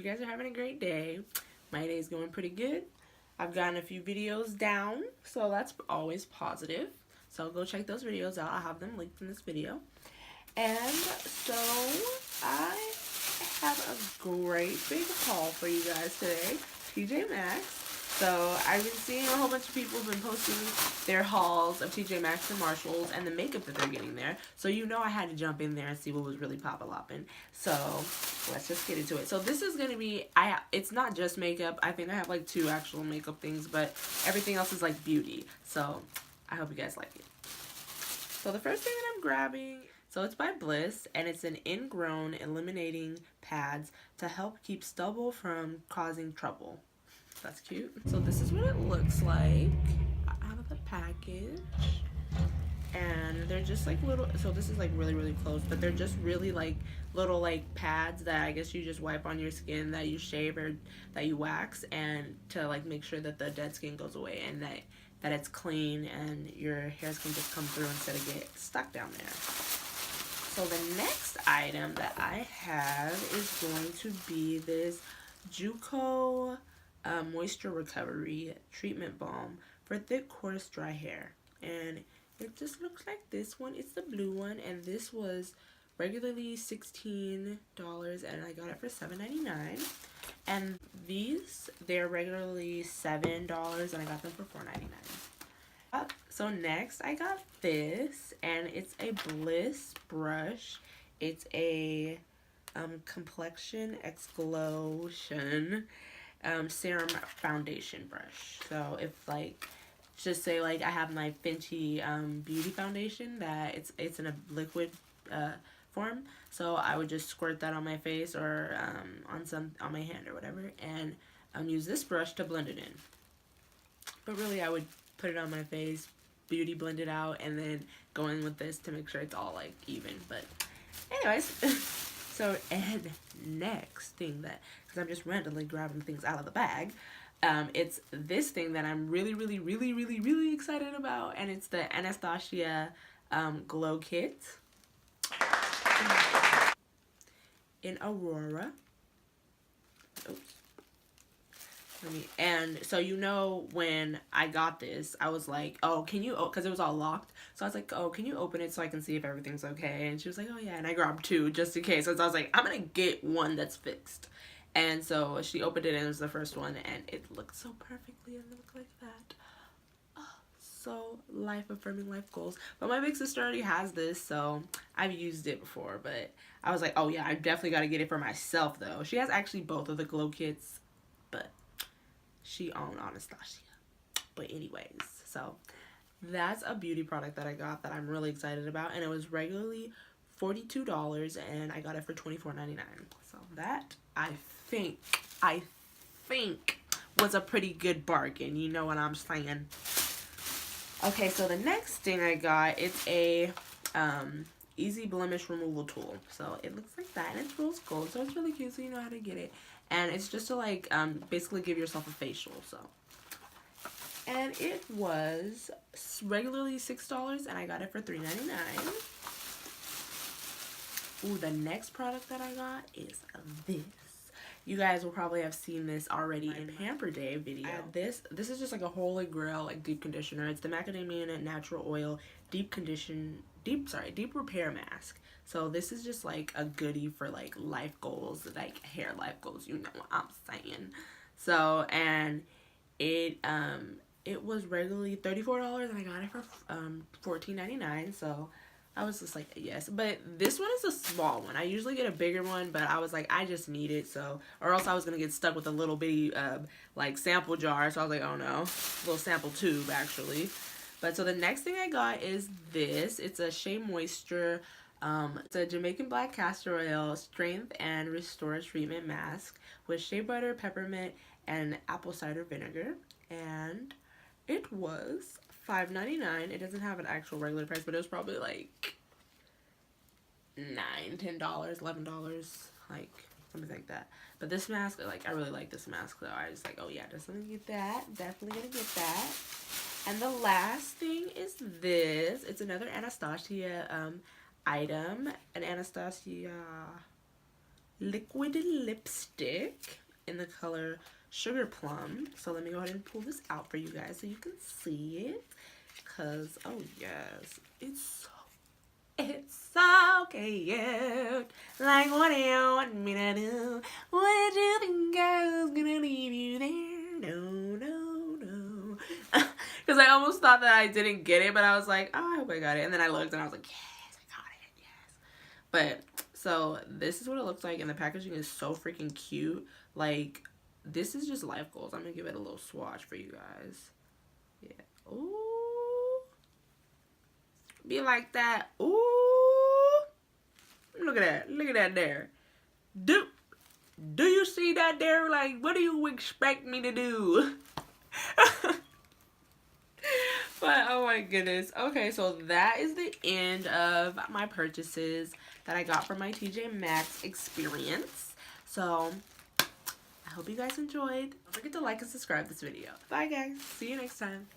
you guys are having a great day. My day is going pretty good. I've gotten a few videos down, so that's always positive. So go check those videos out. I'll have them linked in this video. And so I have a great big haul for you guys today. TJ Maxx. So I've been seeing a whole bunch of people have been posting their hauls of TJ Maxx and Marshalls and the makeup that they're getting there. So you know I had to jump in there and see what was really pop-a-lopping. So let's just get into it. So this is going to be, it's not just makeup. I think I have like 2 actual makeup things, but everything else is like beauty. So I hope you guys like it. So the first thing that I'm grabbing, so it's by Bliss, and it's an ingrown eliminating pads to help keep stubble from causing trouble. That's cute. So this is what it looks like out of the package. And they're just like little, so this is like really close, but they're just really like little like pads that I guess you just wipe on your skin, that you shave or that you wax, and to like make sure that the dead skin goes away and that it's clean and your hairs can just come through instead of get stuck down there. So the next item that I have is going to be this Juco Moisture Recovery Treatment Balm for thick, coarse, dry hair. And it just looks like this one. It's the blue one, and this was regularly $16, and I got it for $7.99. And these, they're regularly $7, and I got them for $4.99. So next, I got this, and it's a Bliss brush. It's a complexion explosion serum foundation brush. So if like, just say like I have my Fenty beauty foundation that it's in a liquid form, so I would just squirt that on my face or on my hand or whatever, and use this brush to blend it in. But really I would put it on my face, beauty blend it out, and then go in with this to make sure it's all like even. But anyways, so and next thing that, because I'm just randomly grabbing things out of the bag, it's this thing that I'm really excited about, and it's the Anastasia Glow Kit in Aurora. Oops. And so you know when I got this, I was like, oh, can you, because it was all locked, so I was like, oh, can you open it so I can see if everything's okay? And she was like, oh yeah, and I grabbed 2 just in case, because I was like, I'm gonna get one that's fixed. And so she opened it, and it was the first one, and it looked so perfectly, and it looked like that. Oh, so life-affirming, life goals. But my big sister already has this, so I've used it before, but I was like, oh yeah, I definitely got to get it for myself, though. She has actually both of the glow kits, but she owned Anastasia. But anyways, so that's a beauty product that I got that I'm really excited about, and it was regularly $42, and I got it for $24.99. So that I think was a pretty good bargain. You know what I'm saying? Okay, so the next thing I got, it's a easy blemish removal tool. So it looks like that, and it's rose gold, so it's really cute, so you know how to get it. And it's just to like basically give yourself a facial. So, and it was regularly $6, and I got it for $3.99. Ooh, the next product that I got is this. You guys will probably have seen this already in Pamper Day video. This is just like a holy grail like deep conditioner. It's the macadamia natural oil deep repair mask. So this is just like a goodie for like life goals, like hair life goals, you know what I'm saying. So, and it was regularly $34, and I got it for $14.99. So I was just like, yes. But this one is a small one. I usually get a bigger one, but I was like, I just need it, so, or else I was gonna get stuck with a little bitty like sample jar. So I was like, oh no, a little sample tube actually. But so the next thing I got is this. It's a Shea Moisture. It's a Jamaican black castor oil strength and restore treatment mask with shea butter, peppermint, and apple cider vinegar, and it was $5.99. It doesn't have an actual regular price, but it was probably like $9, $10, $11, like something like that. But this mask, like, I really like this mask, so I was like, oh yeah, definitely get that. Definitely gonna get that. And the last thing is this. It's another Anastasia item, an Anastasia liquid lipstick in the color Sugar Plum. So let me go ahead and pull this out for you guys so you can see it. Cause oh yes, it's so cute. Like, what do you want me to do? What did you think I was gonna leave you there? No, no, no. Because I almost thought that I didn't get it, but I was like, oh, I hope I got it. And then I looked and I was like, yes, I got it, yes. But, so, this is what it looks like, and the packaging is so freaking cute. Like, this is just life goals. I'm gonna give it a little swatch for you guys. Yeah. Ooh. Be like that. Ooh. Look at that. Look at that there. Do you see that there? Like, what do you expect me to do? But, oh my goodness. Okay, so that is the end of my purchases that I got from my TJ Maxx experience. So, I hope you guys enjoyed. Don't forget to like and subscribe this video. Bye, guys. See you next time.